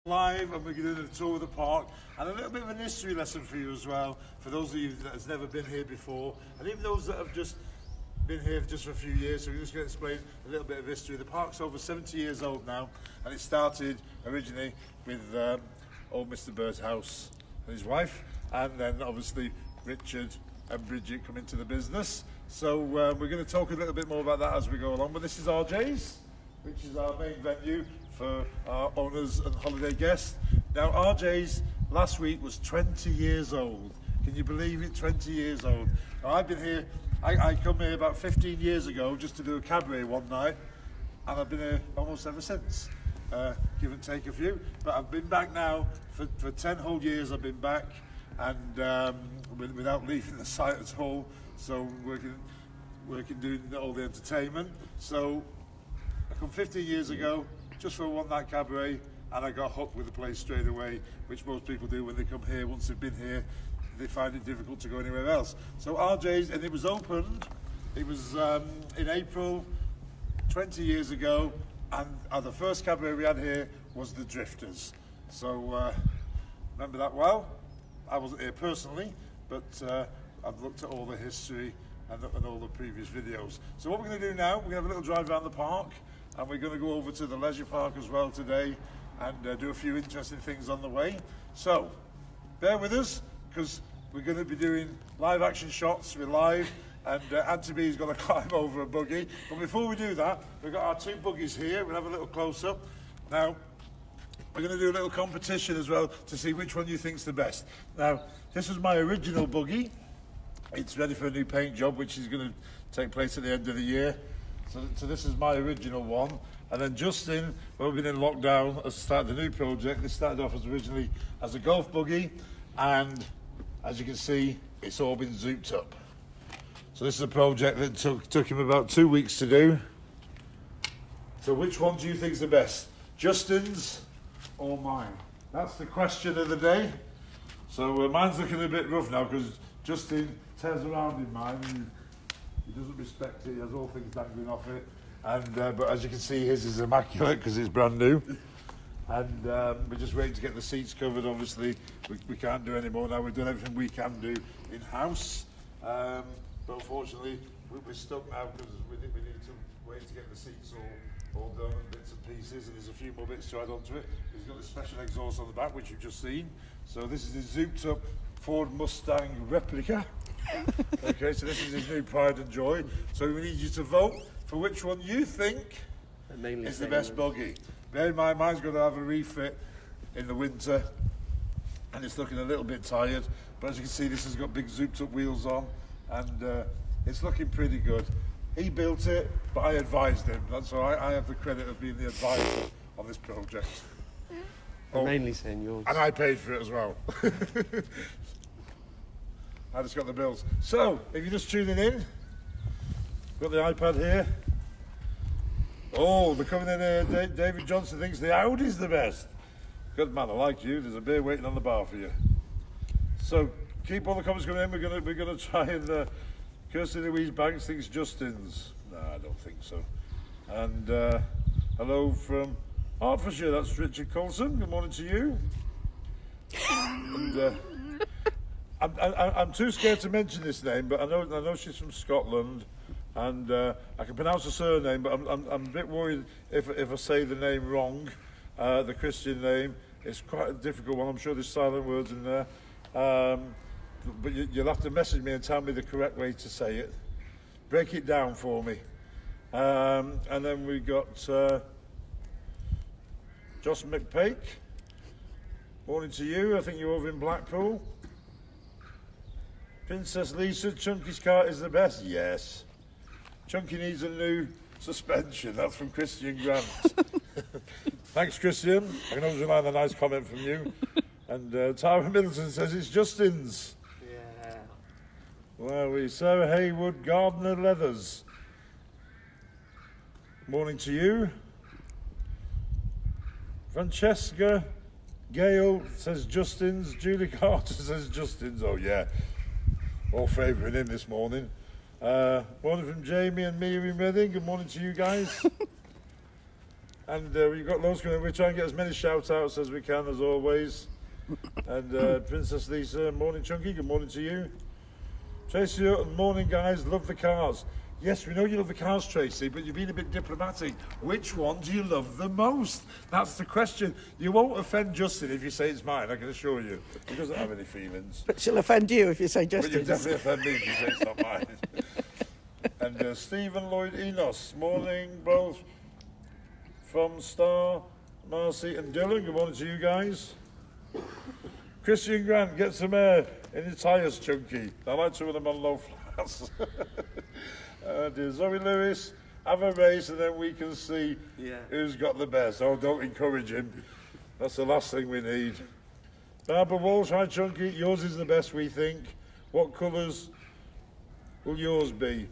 Live, and we're going to do a tour of the park and a little bit of an history lesson for you as well, for those of you that has never been here before, and even those that have just been here just for a few years. So we're just going to explain a little bit of history. The park's over 70 years old now, and it started originally with old Mr. Birdhouse and his wife, and then obviously Richard and Bridget come into the business. So we're going to talk a little bit more about that as we go along, but this is RJ's, which is our main venue for our owners and holiday guests. Now, RJ's last week was 20 years old. Can you believe it? 20 years old. Now, I've been here, I come here about 15 years ago just to do a cabaret one night, and I've been here almost ever since, give and take a few. But I've been back now for 10 whole years. I've been back, and without leaving the site at all. So working doing all the entertainment. So I come 15 years ago, just for a one-night cabaret, and I got hooked with the place straight away, which most people do when they come here. Once they've been here, they find it difficult to go anywhere else. So RJ's, and it was opened, it was in April 20 years ago, and the first cabaret we had here was the Drifters. So remember that well. I wasn't here personally, but I've looked at all the history and all the previous videos. So what we're going to do now, we're going to have a little drive around the park, and we're going to go over to the leisure park as well today and do a few interesting things on the way. So bear with us, because we're going to be doing live action shots. We're live, and Auntie B's going to climb over a buggy. But before we do that, we've got our two buggies here. We'll have a little close-up. Now, we're going to do a little competition as well to see which one you think's the best. Now, this is my original buggy. It's ready for a new paint job, which is going to take place at the end of the year. So this is my original one. And then Justin, when we've been in lockdown, has started a new project. This started off originally as a golf buggy, and as you can see, it's all been zooped up. So this is a project that took him about 2 weeks to do. So which one do you think is the best? Justin's or mine? That's the question of the day. So mine's looking a bit rough now, because Justin tears around in mine, and he doesn't respect it. He has all things dangling off it, and but as you can see, his is immaculate because it's brand new. And we're just waiting to get the seats covered. Obviously, we can't do any more now. We've done everything we can do in house, but unfortunately, we're stuck now because we need to wait to get the seats all done and bits and pieces. And there's a few more bits to add onto it. He's got a special exhaust on the back, which you've just seen. So this is his zooped up Ford Mustang replica. Okay, so this is his new pride and joy. So we need you to vote for which one you think is the best buggy. Bear in mind, mine's going to have a refit in the winter, and it's looking a little bit tired. But as you can see, this has got big zooped up wheels on, and it's looking pretty good. He built it, but I advised him. That's why I have the credit of being the advisor on this project. I'm mainly saying yours. And I paid for it as well. I just got the bills. So, if you're just tuning in, got the iPad here. Oh, they're coming in here. David Johnson thinks the Audi's the best. Good man, I like you. There's a beer waiting on the bar for you. So, keep all the comments coming in. We're gonna try and Kirsty Louise Banks thinks Justin's. No, I don't think so. And hello from Hertfordshire. That's Richard Colson. Good morning to you. And, I'm too scared to mention this name, but I know she's from Scotland, and I can pronounce her surname, but I'm a bit worried if I say the name wrong, the Christian name. It's quite a difficult one. I'm sure there's silent words in there, but you'll have to message me and tell me the correct way to say it. Break it down for me. And then we got Joss McPake. Morning to you. I think you're over in Blackpool. Princess Lisa, Chunky's car is the best. Yes. Chunky needs a new suspension. That's from Christian Grant. Thanks, Christian. I can always rely on a nice comment from you. And Tara Middleton says it's Justin's. Yeah. Well, we Sarah Haywood, Gardner Leathers. Morning to you. Francesca Gale says Justin's. Julie Carter says Justin's. Oh, yeah. All favouring him this morning. Morning from Jamie and Miriam Redding. Good morning to you guys. And we've got loads coming. We try and get as many shout-outs as we can, as always. And Princess Lisa, morning Chunky, good morning to you. Tracy, morning guys, love the cars. Yes, we know you love the cars, Tracy, but you've been a bit diplomatic. Which one do you love the most? That's the question. You won't offend Justin if you say it's mine, I can assure you. He doesn't have any feelings. But she'll offend you if you say Justin. But you definitely offend me if you say it's not mine. And Stephen Lloyd Enos, morning both from Star, Marcy and Dylan. Good morning to you guys. Christian Grant, get some air in your tyres, Chunky. I like two of them on low flats. Dear Zoe Lewis, have a race and then we can see who's got the best. Oh, don't encourage him. That's the last thing we need. Barbara Walsh, hi Chunky. Yours is the best, we think. What colours will yours be?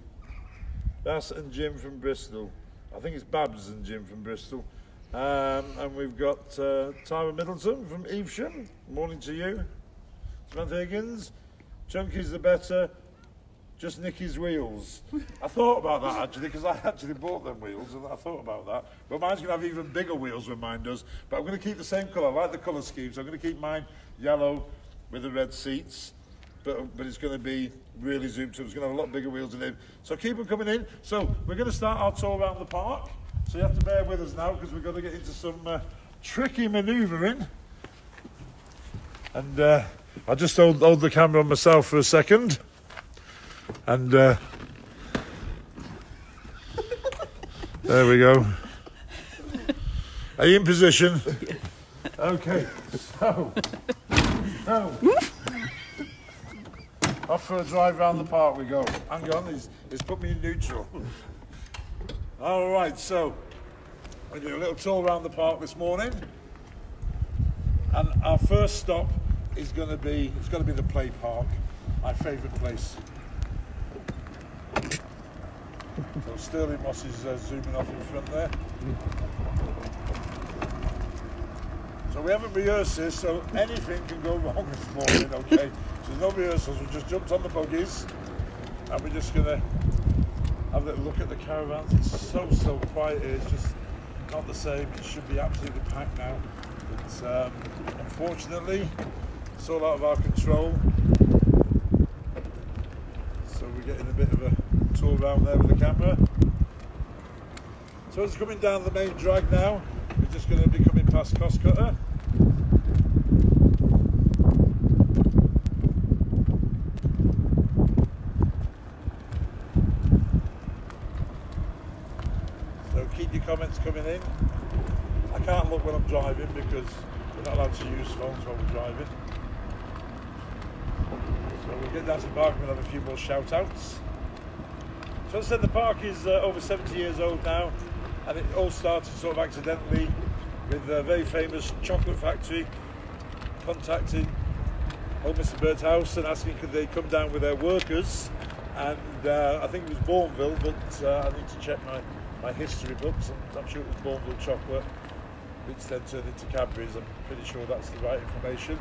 Bass and Jim from Bristol. I think it's Babs and Jim from Bristol. And we've got Tyra Middleton from Evesham. Morning to you. Samantha Higgins. Chunky's the better. Just Nicky's wheels. I thought about that actually, because I actually bought them wheels and I thought about that. But mine's going to have even bigger wheels when mine does. But I'm going to keep the same colour. I like the colour scheme, so I'm going to keep mine yellow with the red seats. But it's going to be really zoomed to. It's going to have a lot bigger wheels in it. So keep them coming in. So we're going to start our tour around the park. So you have to bear with us now because we've got to get into some tricky manoeuvring. And I'll just hold the camera on myself for a second. And there we go. Are you in position? Okay, so off for a drive around the park we go. Hang on, he's put me in neutral. All right, so we're doing a little tour around the park this morning. And our first stop is going to be, it's going to be the play park, my favourite place. So Sterling Moss is zooming off in front there. So we haven't rehearsed this, so anything can go wrong this morning, okay? So there's no rehearsals, we just jumped on the buggies and we're just going to have a little look at the caravans. It's so quiet here, it's just not the same. It should be absolutely packed now. But unfortunately, it's all out of our control. So we're getting a bit of a tour around there with the camera. So it's coming down the main drag now. We're just going to be coming past Costcutter. So keep your comments coming in. I can't look when I'm driving because we're not allowed to use phones while we're driving. So we'll get down to the park and we'll have a few more shout outs. So as I said, the park is over 70 years old now, and it all started sort of accidentally with a very famous chocolate factory contacting old Mr. Bird's house and asking could they come down with their workers, and I think it was Bourneville, but I need to check my history books. I'm sure it was Bourneville chocolate, which then turned into Cadbury's. I'm pretty sure that's the right information.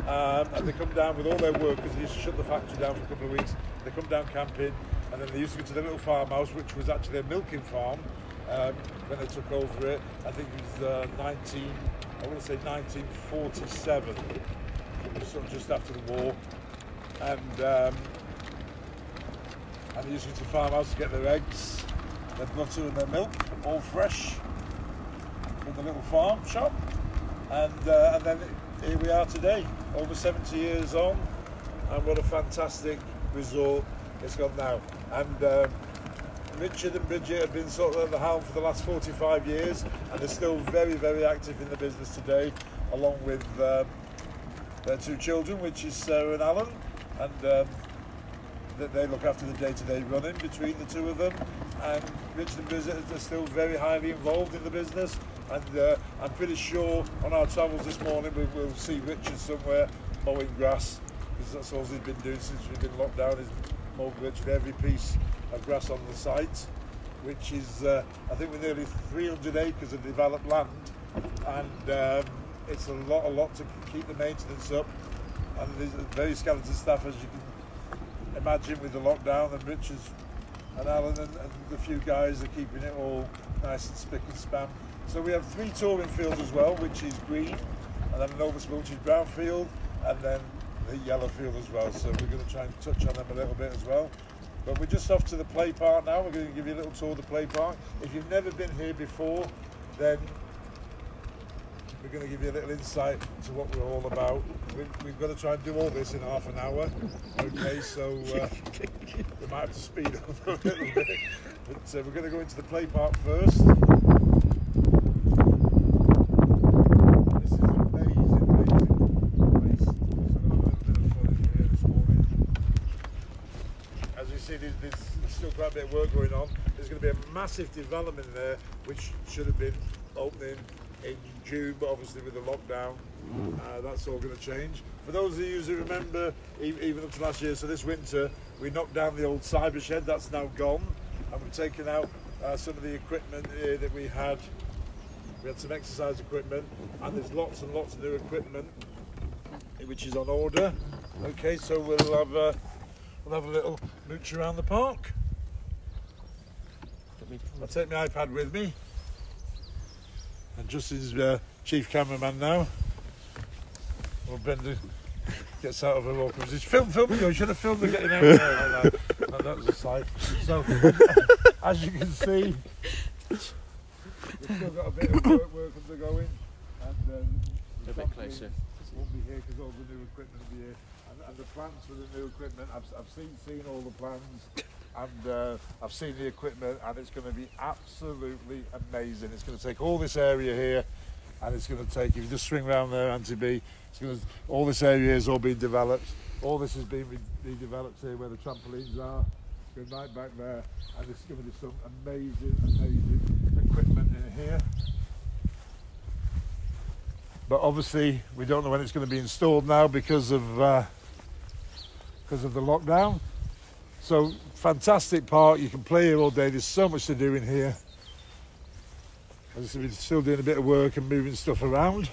And they come down with all their workers. They used to shut the factory down for a couple of weeks. They come down camping, and then they used to go to their little farmhouse, which was actually a milking farm when they took over it. I think it was 1947, sort of just after the war. And they used to go to the farmhouse to get their eggs, their butter and their milk, all fresh from the little farm shop. And then here we are today, over 70 years on, and what a fantastic resort it's got now. And Richard and Bridget have been sort of at the helm for the last 45 years, and they're still very active in the business today, along with their two children, which is Sarah and Alan, and they look after the day-to-day running between the two of them. And Richard and Bridget are still very highly involved in the business, and I'm pretty sure on our travels this morning we'll see Richard somewhere mowing grass, because that's all he's been doing since we've been locked down, is mowing virtually every piece of grass on the site, which is I think we're nearly 300 acres of developed land, and it's a lot to keep the maintenance up, and there's very skeleton staff, as you can imagine, with the lockdown, and Richard and Alan and the few guys are keeping it all nice and spick and span So we have 3 touring fields as well, which is green, and then an overspill, which is brown field, and then the yellow field as well. So we're going to try and touch on them a little bit as well. But we're just off to the play park now. We're going to give you a little tour of the play park. If you've never been here before, then we're going to give you a little insight to what we're all about. We've got to try and do all this in half an hour. Okay, so we might have to speed up a little bit. But we're going to go into the play park first. This is an amazing place. So I've got a little bit of fun in here this morning. As you see, there's still quite a bit of work going on. There's going to be a massive development there, which should have been opening in June, but obviously with the lockdown, that's all going to change. For those of you who remember, even up to last year, so this winter, we knocked down the old cyber shed. That's now gone, and we've taken out some of the equipment here that we had. We had some exercise equipment, and there's lots and lots of new equipment which is on order. Okay, so we'll have a little mooch around the park. I'll take my iPad with me. And Justin's chief cameraman now. Well, Brendan gets out of her walking position. Film, you should have filmed her getting out there like that. No, that was a sight. So, as you can see, we've still got a bit of work undergoing. And a bit closer. Won't be here because all the new equipment will be here. And the plans for the new equipment, I've seen all the plans. And I've seen the equipment, and it's going to be absolutely amazing. It's going to take all this area here, and it's going to take, if you just swing around there, Auntie B, all this area has all been developed. All this has been redeveloped here where the trampolines are. Going right back there, and there's going to be some amazing equipment in here. But obviously, we don't know when it's going to be installed now because of the lockdown. So, fantastic park, you can play here all day, there's so much to do in here. As I said, we're still doing a bit of work and moving stuff around.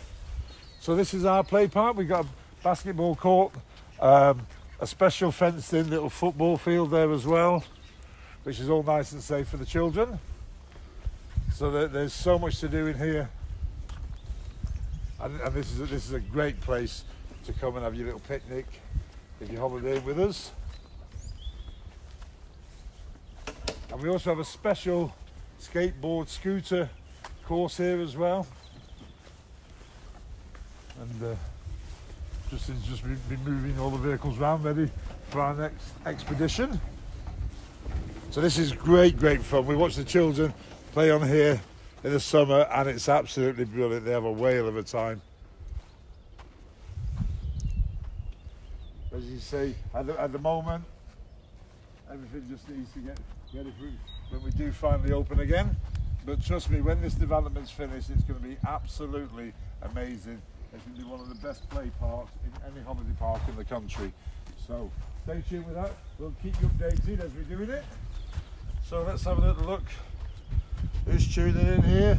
So this is our play park, we've got a basketball court, a special fenced in little football field there as well, which is all nice and safe for the children. So there's so much to do in here. And this is a great place to come and have your little picnic if you're holidaying with us. And we also have a special skateboard scooter course here as well. And Justin's just been moving all the vehicles around ready for our next expedition. So this is great fun. We watch the children play on here in the summer and it's absolutely brilliant. They have a whale of a time. As you see, at the moment, everything just needs to get ready for when we do finally open again. But trust me, when this development's finished, it's going to be absolutely amazing. It's going to be one of the best play parks in any holiday park in the country. So stay tuned with that. We'll keep you updated as we're doing it. So let's have a little look. Who's tuning in here?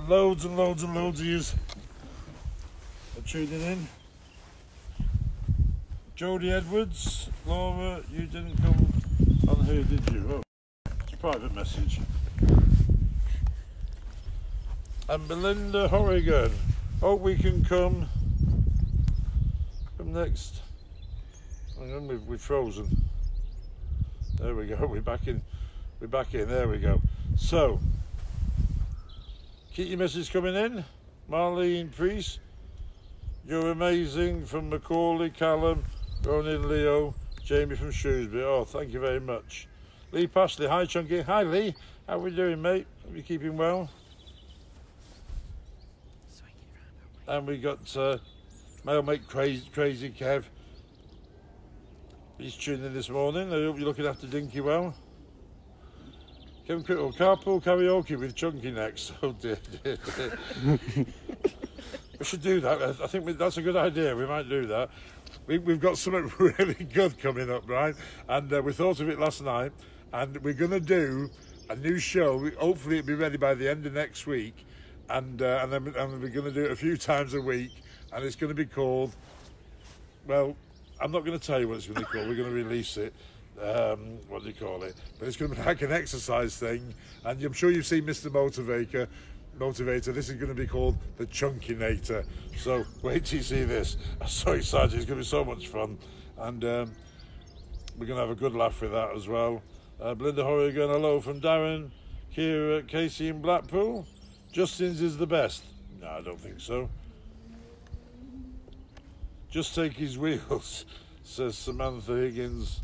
Loads and loads and loads of yous are tuning in. Jodie Edwards, Laura, you didn't come on here, did you? Oh, it's a private message. And Belinda Horrigan, hope we can come next. Hang on, we've frozen. There we go, we're back in, there we go. So, keep your message coming in. Marlene Priest, you're amazing, from Macaulay, Callum, Ronan, Leo, Jamie from Shrewsbury. Oh, thank you very much. Lee Pashley, hi Chunky. Hi Lee, how are we doing, mate? Are we keeping well? And we got my old mate Crazy Kev. He's tuning in this morning. I hope you're looking after Dinky well. Kevin Crickle, carpool karaoke with Chunky next. Oh dear. We should do that. I think that's a good idea. We might do that. We've got something really good coming up, right? And we thought of it last night, and we're going to do a new show. Hopefully it'll be ready by the end of next week, and then we're going to do it a few times a week, and it's going to be called, well, I'm not going to tell you what it's going to be called. We're going to release it what do you call it? But it's going to be like an exercise thing, and I'm sure you've seen Mr. Motivator. This is going to be called the Chunkinator. So wait till you see this. I'm so excited. It's going to be so much fun, and we're going to have a good laugh with that as well. Belinda Horrigan, hello from Darren. Here, Casey in Blackpool. Justin's is the best. No, I don't think so. Just take his wheels, says Samantha Higgins.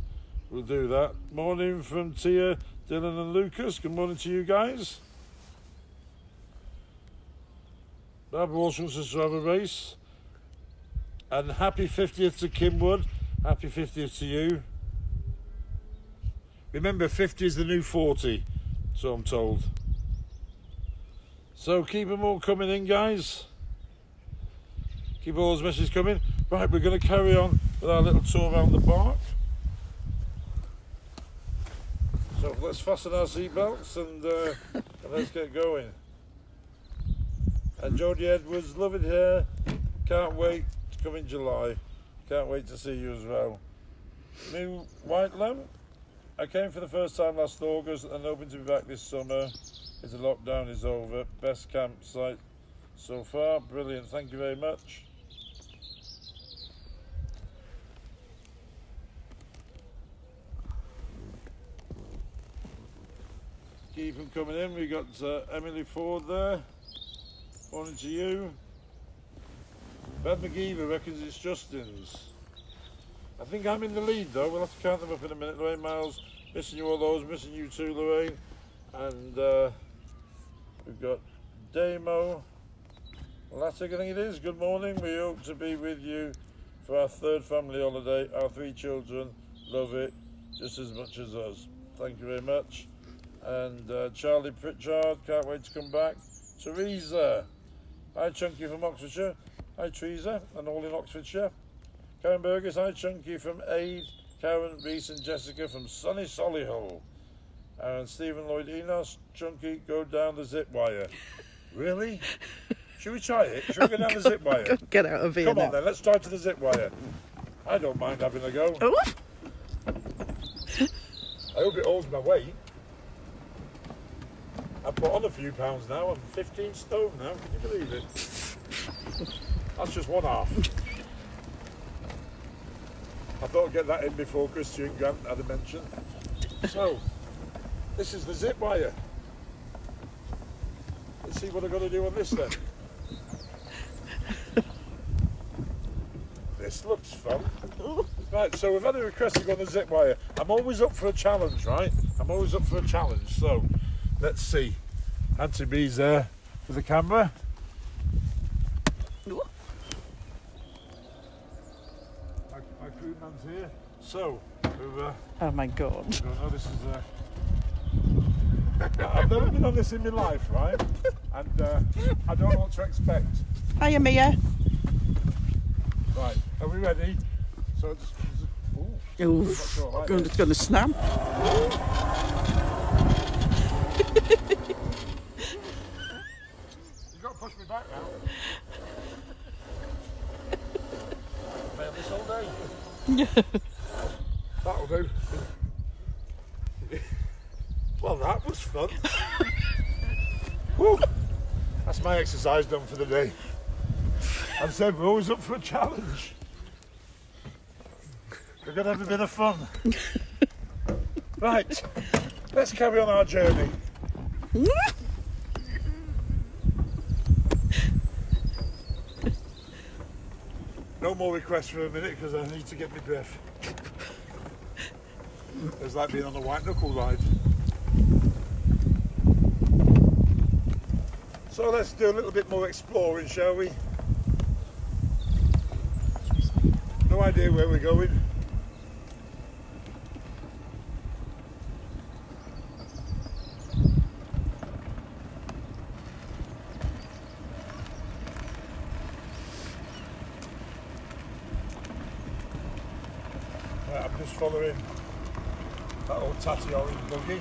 We'll do that. Morning from Tia, Dylan and Lucas. Good morning to you guys. Barbara Walsh wants us to have a race. And happy 50th to Kim Wood. Happy 50th to you. Remember, 50 is the new 40, so I'm told. So keep them all coming in, guys. Keep all those messages coming. Right, we're going to carry on with our little tour around the park. So let's fasten our seatbelts and let's get going. And Jodie Edwards, love it here. Can't wait to come in July. Can't wait to see you as well. New White Lamb. I came for the first time last August and hoping to be back this summer. As the lockdown is over. Best campsite so far. Brilliant. Thank you very much. Keep them coming in. We got Emily Ford there. Morning to you. Ben McGeever reckons it's Justin's. I think I'm in the lead though. We'll have to count them up in a minute. Lorraine Miles, missing you all those. Missing you too, Lorraine. And we've got Damo Latic, I think it is. Good morning. We hope to be with you for our third family holiday. Our 3 children love it just as much as us. Thank you very much. And Charlie Pritchard, can't wait to come back. Teresa, hi Chunky from Oxfordshire. Hi Teresa, and all in Oxfordshire. Karen Burgess, hi Chunky from Aid. Karen, Reese and Jessica from sunny Solihull. And Stephen Lloyd Enos, Chunky, go down the zip wire. Really? Should we try it? Should we go down the zip wire? Get out of here. Come now. on then, let's try to the zip wire. I don't mind having a go. Oh. I hope it holds my weight. I've put on a few pounds now. I'm 15 stone now. Can you believe it? That's just one half. I thought I'd get that in before Christian Grant had a mention. So, this is the zip wire. Let's see what I've got to do on this then. This looks fun. Right, so we've had a request to go on the zip wire. I'm always up for a challenge, right? I'm always up for a challenge. So, let's see. Auntie B's there for the camera. My crewman's here. So, Oh my God. no, this is I've never been on this in my life, right? And I don't know what to expect. Hiya, Mia. Right, are we ready? So it's Ooh, sure I like it's going to snap. You've got to push me back now. I've this all day. That'll do. Well, that was fun. Woo. That's my exercise done for the day. As I said, we're always up for a challenge. We're going to have a bit of fun. Right, let's carry on our journey. No more requests for a minute because I need to get my breath. It's like being on a white knuckle ride. So let's do a little bit more exploring, shall we? No idea where we're going. Right, I'm just following that old tatty orange buggy.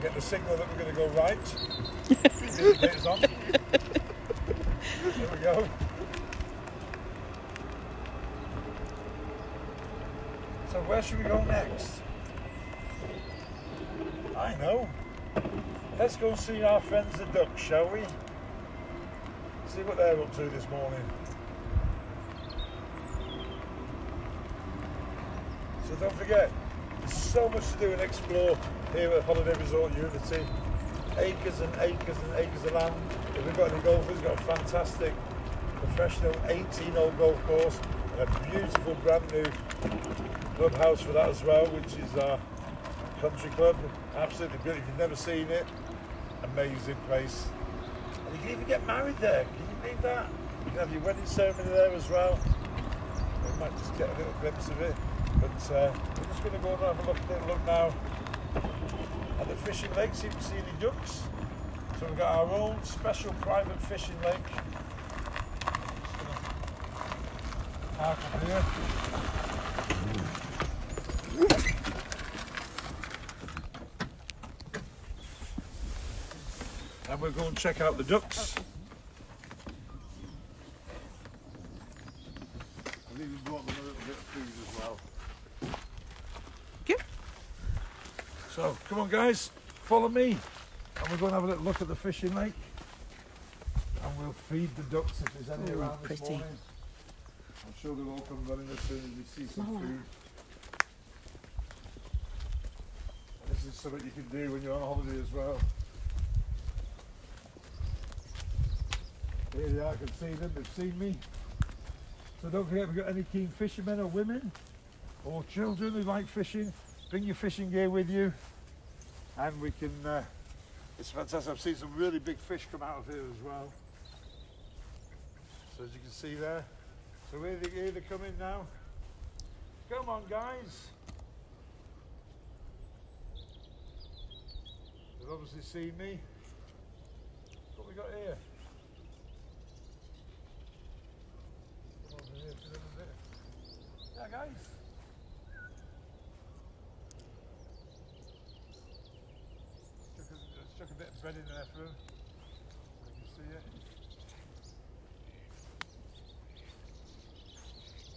Get the signal that we're going to go right. The indicator's on. There we go. see our friends the ducks, shall we? See what they're up to this morning. So don't forget, there's so much to do and explore here at Holiday Resort Unity. Acres and acres and acres of land. If we've got any golfers, we've got a fantastic professional 18-hole golf course and a beautiful brand new clubhouse for that as well, which is our country club. Absolutely brilliant. If you've never seen it, amazing place. And you can even get married there. Can you believe that? You can have your wedding ceremony there as well. We might just get a little glimpse of it. But we're just going to go and have a little look now at the fishing lake, see if we can see any ducks. So we've got our own special private fishing lake. Just going to park up here. And we'll go and check out the ducks. I've even brought them a little bit of food as well. Yep. So, come on guys, follow me. And we're going to have a little look at the fishing lake. And we'll feed the ducks if there's any around this morning. I'm sure they'll all come running as soon as we see some food. And this is something you can do when you're on holiday as well. Here they are, I can see them, they've seen me. So don't forget, if you've got any keen fishermen or women or children who like fishing, bring your fishing gear with you and we can, it's fantastic. I've seen some really big fish come out of here as well. So as you can see there, so here they're coming now. Come on guys. They've obviously seen me. What we got here? Yeah, guys. Chuck a bit of bread in there for him. You can see it.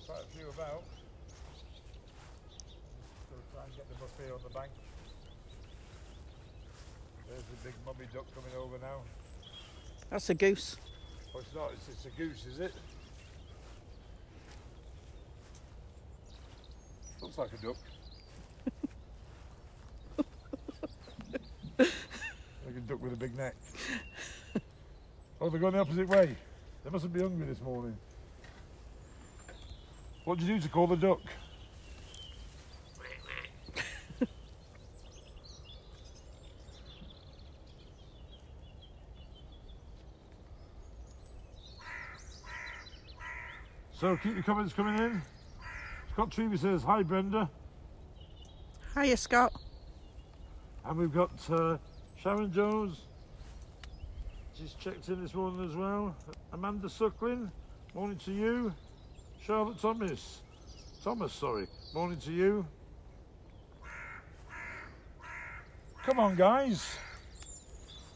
Quite a few about. Just gonna try and get them up here on the bank. There's the big mummy duck coming over now. That's a goose. Oh, it's not. It's a goose, is it? Looks like a duck. Like a duck with a big neck. Oh, they're going the opposite way. They mustn't be hungry this morning. What did you do to call the duck? So keep your comments coming in. Scott Trevey says, hi Brenda. Hiya, Scott. And we've got Sharon Jones. She's checked in this morning as well. Amanda Suckling, morning to you. Charlotte Thomas, sorry, morning to you. Come on guys.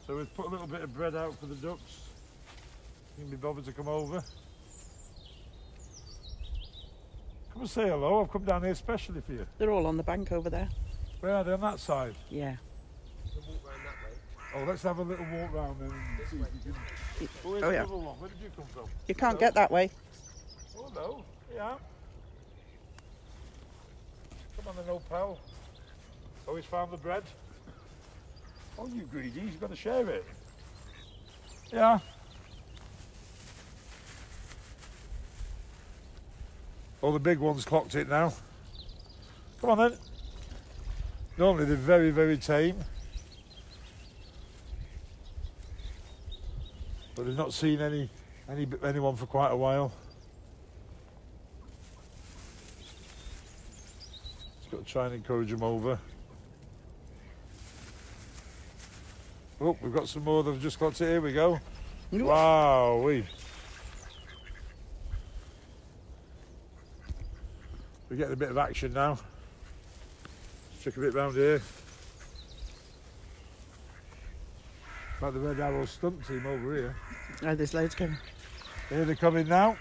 So we've put a little bit of bread out for the ducks. You can be bothered to come over. Come and say hello, I've come down here especially for you. They're all on the bank over there. Where are they, on that side? Yeah. Walk round that way. Oh, let's have a little walk round then and see if you can... Oh, where's Oh, the yeah. other one? Where did you come from? You can't get that way. Oh, no. Yeah. Come on then, old pal. Oh, he's found the bread. Oh, you greedy. You've got to share it. Yeah. Oh, the big one's clocked it now. Come on then. Normally they're very, very tame. But they've not seen anyone for quite a while. Just got to try and encourage them over. Oh, we've got some more that have just got to. Here we go. Wow, we're getting a bit of action now. Check a bit round here. Like the Red Arrow stunt team over here. Oh, there's loads coming. Here they're coming now.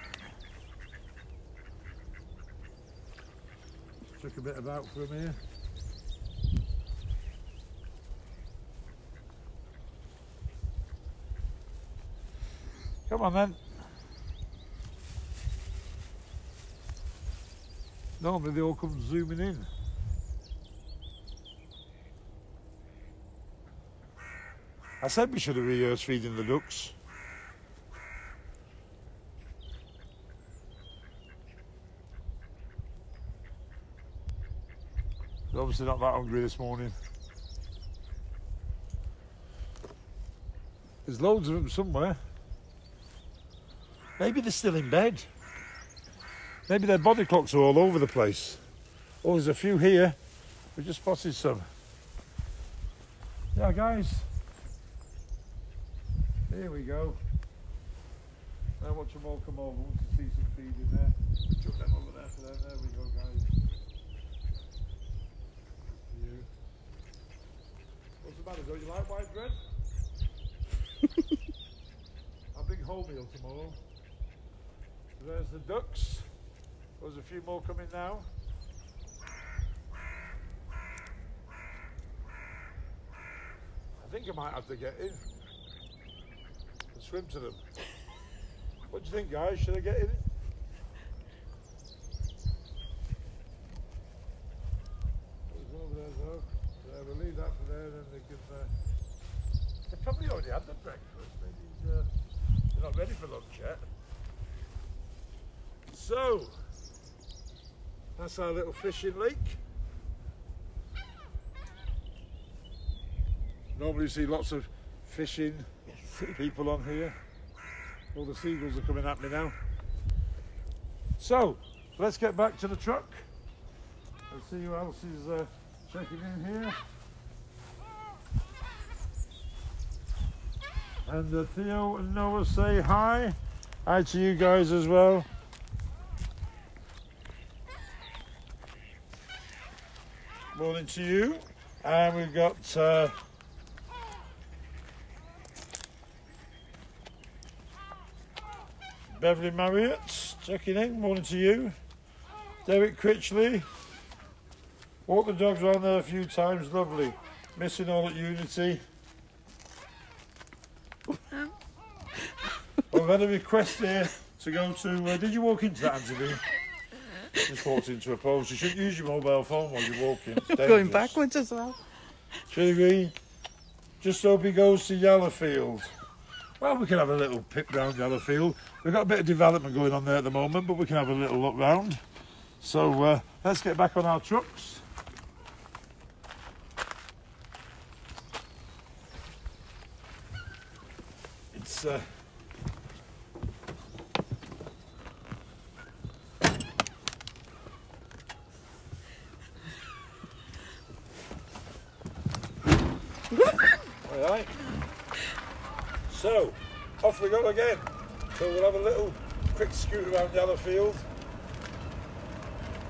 Check a bit about from here. Come on then. Normally they all come zooming in. I said we should have rehearsed feeding the ducks. They're obviously not that hungry this morning. There's loads of them somewhere. Maybe they're still in bed. Maybe their body clocks are all over the place. Oh, there's a few here. We just spotted some. Yeah, guys. Here we go. Now watch them all come over. Want to see some feed in there. Chuck them over there for them. There we go, guys. You. What's the matter? Don't you like white bread? Our big wholemeal tomorrow. So there's the ducks. There's a few more coming now. I think I might have to get in and swim to them. What do you think, guys? Should I get in? There's one over there, though. Yeah, we'll leave that for there, then they can. They probably already had their breakfast. Maybe they're not ready for lunch yet. So. That's our little fishing lake. Normally you see lots of fishing people on here. All the seagulls are coming at me now. So, let's get back to the truck. Let's see who else is checking in here. And Theo and Noah say hi. Hi to you guys as well. Morning to you. And we've got Beverly Marriott checking in. Morning to you. Derek Critchley. Walked the dogs around there a few times. Lovely. Missing all at Unity. Well, I've had a request here to go to... did you walk into that, Anthony? Just walked into a post. You shouldn't use your mobile phone while you're walking. It's Going backwards as well. Should we? Just hope he goes to Yellowfield. Well, we can have a little pip round Yellowfield. We've got a bit of development going on there at the moment, but we can have a little look round. So let's get back on our trucks. It's Alright, so off we go again. So we'll have a little quick scoot around Yellowfield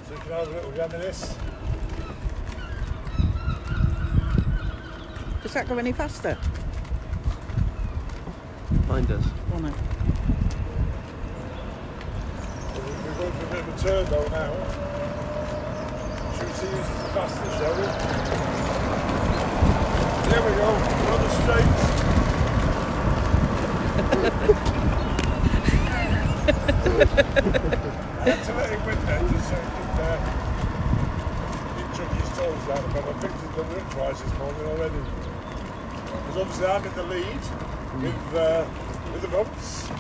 so you can have a little reminisce. Does that go any faster? Mine does. Oh no. We're going for a bit of a turn though now. Should we see who's the fastest, shall we? There we go, we're on the straight. I had to let him win then just so he could chuck his toes down, but I picked his number in twice this morning already. Because obviously I'm in the lead with the bumps.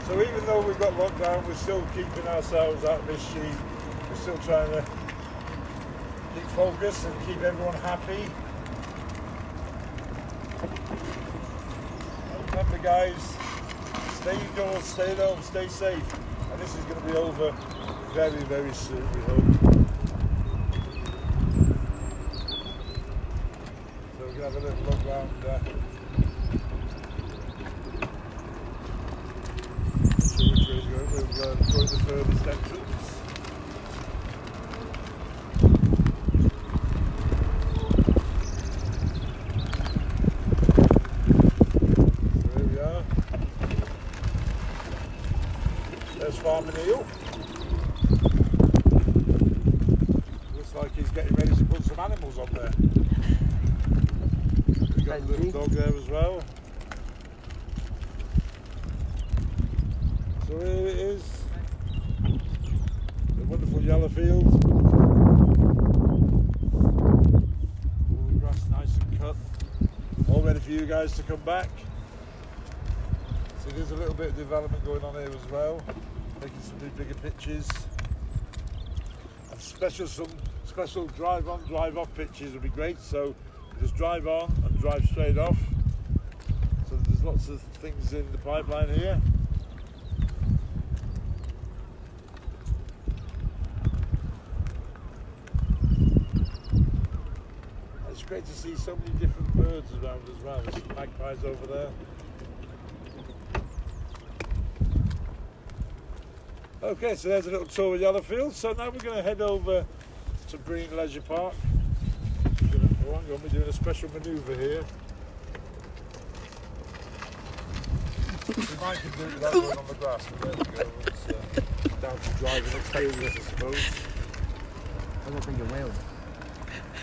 So even though we've got lockdown, we're still keeping ourselves out of mischief. We're still trying to keep focused and keep everyone happy. And remember guys, stay indoors, stay at home, stay safe. And this is going to be over very, very soon, we hope. So we're going to have a little look round We'll go in the furthest entrance. So here we are. There's Farmer Neil. Looks like he's getting ready used to put some animals on there. We've got a little dog there as well. So here it is. The wonderful yellow field. All the grass nice and cut. All ready for you guys to come back. So there's a little bit of development going on here as well. Making some new bigger pitches. And some special drive on, drive off pitches would be great. So just drive on and drive straight off. So there's lots of things in the pipeline here. It's great to see so many different birds around as well. There's some magpies over there. Okay, so there's a little tour of Yellowfield. So now we're going to head over to Breen Leisure Park. We're going to be doing a special manoeuvre here. We might can do it without going on the grass, but there we go. It's down to driving experience, I suppose. I've got bigger wheels.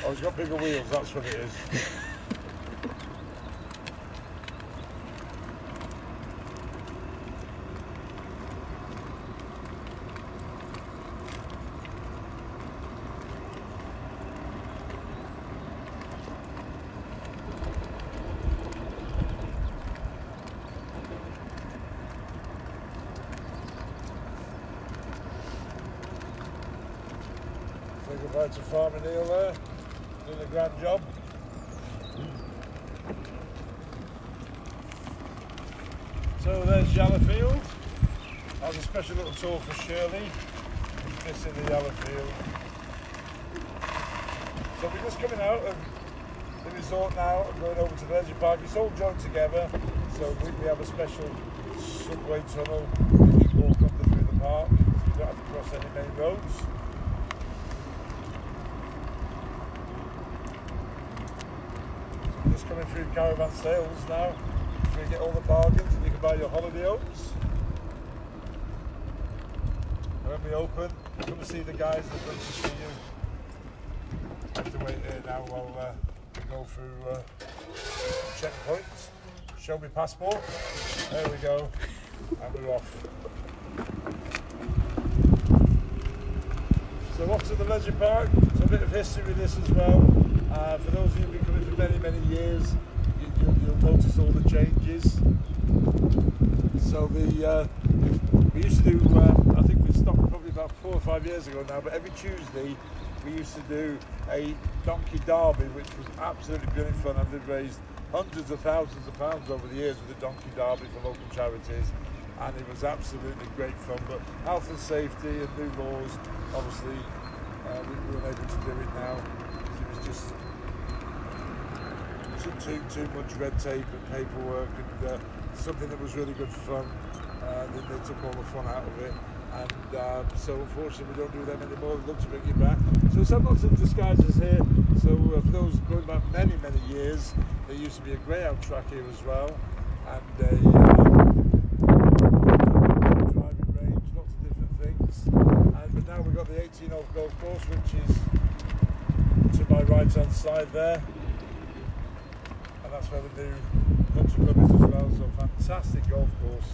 Oh, it's got bigger wheels, that's what it is. Say goodbye to Farmer Neil there, doing a grand job. So there's Yellowfield. That was a special little tour for Shirley, who's missing the Yellowfield. So we're just coming out of the resort now and going over to the leisure park. It's all joined together, so we have a special subway tunnel that you can walk up through the park. You don't have to cross any main roads. Just coming through caravan sales now, so you get all the bargains and you can buy your holiday homes. And when we open, come and see the guys that want to see you. I have to wait here now while we go through checkpoints. Show me passport. There we go, and we're off. So off to the leisure park. So a bit of history with this as well. For those of you who've been coming for many years, you'll notice all the changes. So we used to do, I think we stopped probably about 4 or 5 years ago now, but every Tuesday we used to do a donkey derby, which was absolutely brilliant fun, and they've raised hundreds of thousands of pounds over the years with the donkey derby for local charities, and it was absolutely great fun. But health and safety and new laws, obviously we weren't able to do it now because it was just too much red tape and paperwork, and something that was really good fun. They took all the fun out of it, and so unfortunately we don't do them anymore. We'd love to bring it back. So some lots of disguises here. So for those going back many years, there used to be a greyhound track here as well, and a driving range, lots of different things. But now we've got the 18-hole golf course, which is to my right hand side there. And that's where the new country club is as well, so fantastic golf course,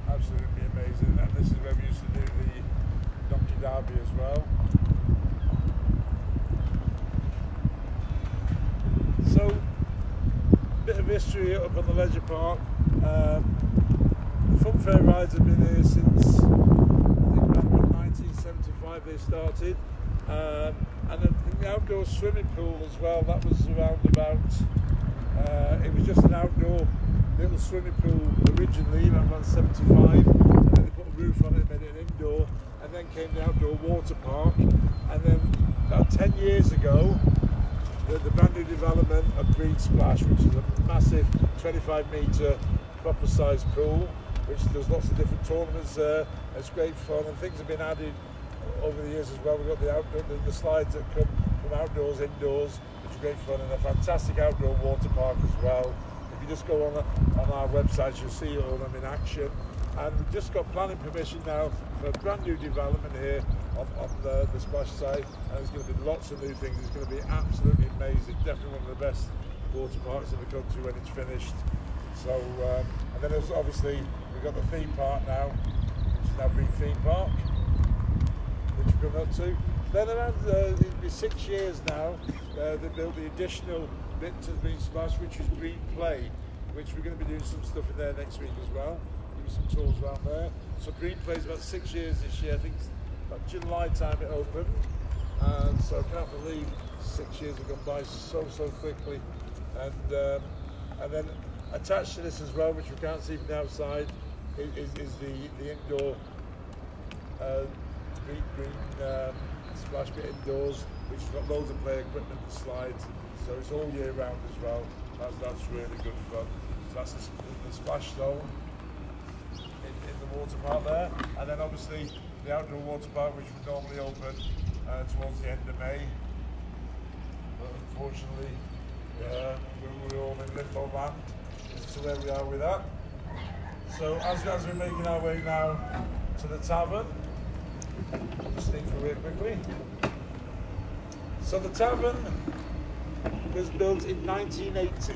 absolutely amazing. And this is where we used to do the donkey derby as well. So, a bit of history up on the leisure park. The fun fair rides have been here since, I think around 1975 they started. And then the outdoor swimming pool as well, that was around about, it was just an outdoor little swimming pool originally, around 75, and then they put a roof on it and made it an indoor, and then came the outdoor water park, and then about 10 years ago, the brand new development of Green Splash, which is a massive 25-metre proper sized pool, which does lots of different tournaments there. It's great fun, and things have been added over the years as well. We've got the outdoor, the slides that come from outdoors, indoors, which is great fun, and a fantastic outdoor water park as well. If you just go on our website, you'll see all of them in action. And we've just got planning permission now for a brand new development here on the splash side, and there's going to be lots of new things. It's going to be absolutely amazing. Definitely one of the best water parks in the country when it's finished. So, and then there's obviously we've got the theme park now, which is now Green Theme Park, which we're coming up to. Then around it'll be 6 years now, they built the additional bit to the Green Splash, which is Green Play, which we're going to be doing some stuff in there next week as well. Do some tours around there. So Green Play is about 6 years this year. I think it's about July time it opened, and so I can't believe 6 years have gone by so quickly. And then attached to this as well, which we can't see from the outside, is the indoor green splash bit indoors, which has got loads of play equipment and slides. So it's all year round as well. That's really good fun. So that's the splash zone in the water park there, and then obviously the outdoor water park, which would normally open towards the end of May, but unfortunately we're all in limbo land as to where we are with that. So as we're making our way now to the tavern, I'll just sneak through here quickly. So the tavern was built in 1980,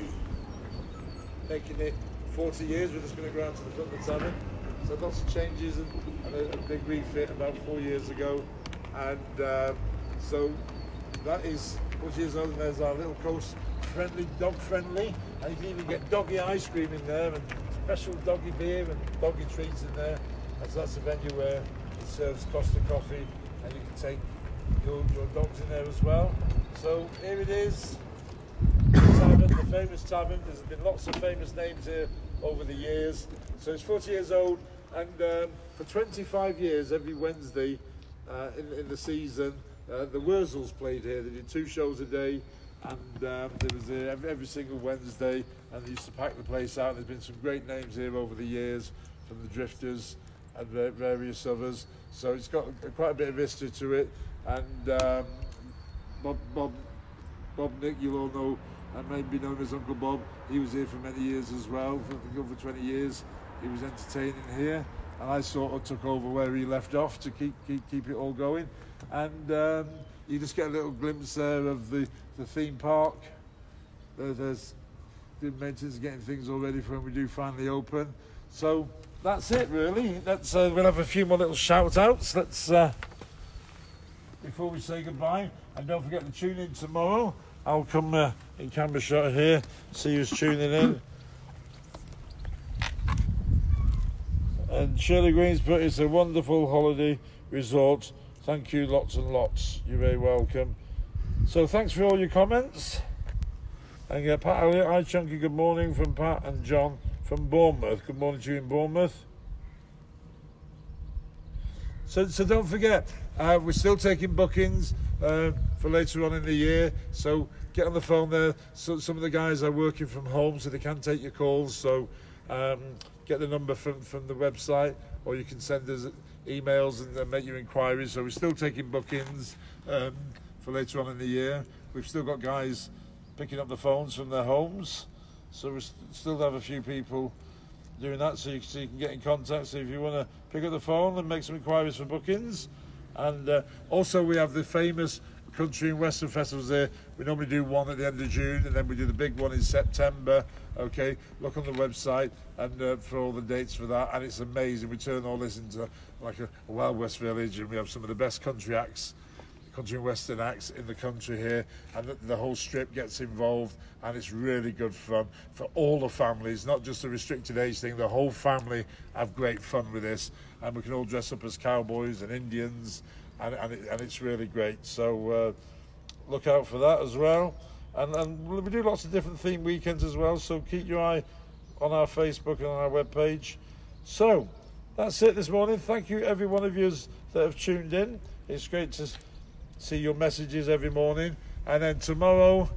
making it 40 years. We're just going to go out to the front of the tavern. So lots of changes and a big refit about 4 years ago. And so that is 40 years old, and there's our little coast friendly, dog friendly. And you can even get doggy ice cream in there, and special doggy beer and doggy treats in there. And so that's a venue where it serves Costa coffee, and you can take your dogs in there as well. So here it is, the tavern, the famous tavern. There's been lots of famous names here over the years. So it's 40 years old, and for 25 years, every Wednesday in the season, the Wurzels played here. They did 2 shows a day, and there was every single Wednesday, and they used to pack the place out. There's been some great names here over the years, from the Drifters and various others. So it's got quite a bit of history to it. And Bob Nick, you'll all know, and maybe known as Uncle Bob. He was here for many years as well. For I think over 20 years, he was entertaining here, and I sort of took over where he left off to keep it all going. And you just get a little glimpse there of the theme park. There's the maintenance getting things all ready for when we do finally open. So that's it really. Let's we'll have a few more little shout outs. Let's before we say goodbye, and don't forget to tune in tomorrow. I'll come in camera shot here, see who's tuning in. And Shirley Green's put, it's a wonderful holiday resort. Thank you lots and lots. You're very welcome. So thanks for all your comments. And Pat Elliott, hi Chunky, good morning from Pat and John from Bournemouth. Good morning to you in Bournemouth. So don't forget, we're still taking bookings for later on in the year. So get on the phone there. So some of the guys are working from home, so they can take your calls. So get the number from the website, or you can send us emails and make your inquiries. So we're still taking bookings for later on in the year. We've still got guys picking up the phones from their homes. So we still have a few people doing that, so you can get in contact. So if you want to pick up the phone and make some inquiries for bookings. And also we have the famous country and western festivals there. We normally do one at the end of June, and then we do the big one in September. Okay, look on the website and for all the dates for that, and it's amazing. We turn all this into like a Wild West village, and we have some of the best country and western acts in the country here, and the whole strip gets involved, and it's really good fun for all the families, not just a restricted age thing. The whole family have great fun with this, and we can all dress up as cowboys and Indians, and it's really great. So look out for that as well. And we do lots of different theme weekends as well, so keep your eye on our Facebook and on our webpage. So that's it this morning. Thank you every one of you that have tuned in. It's great to see your messages every morning. And then tomorrow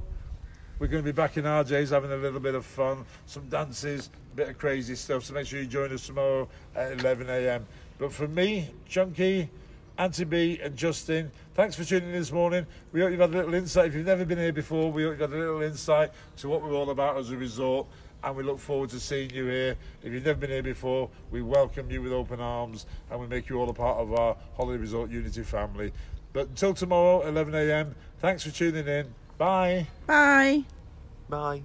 we're going to be back in RJ's having a little bit of fun, some dances, a bit of crazy stuff. So make sure you join us tomorrow at 11 a.m. But from me, Chunky, Auntie B and Justin, thanks for tuning in this morning. We hope you've had a little insight. If you've never been here before, we hope you've had a little insight to what we're all about as a resort. and we look forward to seeing you here. If you've never been here before, we welcome you with open arms, and we make you all a part of our Holiday Resort Unity family. But until tomorrow, 11 a.m, thanks for tuning in. Bye. Bye. Bye.